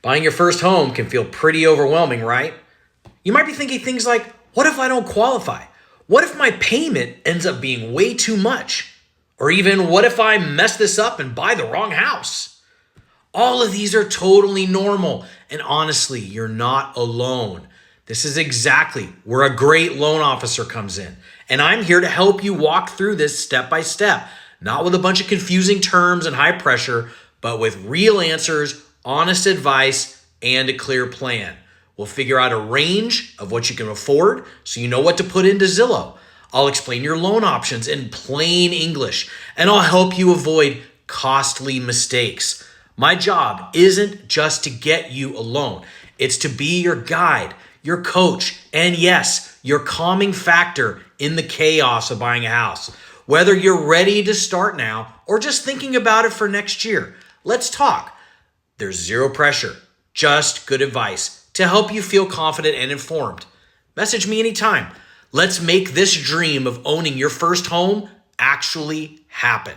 Buying your first home can feel pretty overwhelming, right? You might be thinking things like, what if I don't qualify? What if my payment ends up being way too much? Or even, what if I mess this up and buy the wrong house? All of these are totally normal, and honestly, you're not alone. This is exactly where a great loan officer comes in, and I'm here to help you walk through this step by step, not with a bunch of confusing terms and high pressure, but with real answers, honest advice, and a clear plan. We'll figure out a range of what you can afford so you know what to put into Zillow. I'll explain your loan options in plain English, and I'll help you avoid costly mistakes. My job isn't just to get you a loan. It's to be your guide, your coach, and yes, your calming factor in the chaos of buying a house. Whether you're ready to start now or just thinking about it for next year, let's talk. There's zero pressure, just good advice to help you feel confident and informed. Message me anytime. Let's make this dream of owning your first home actually happen.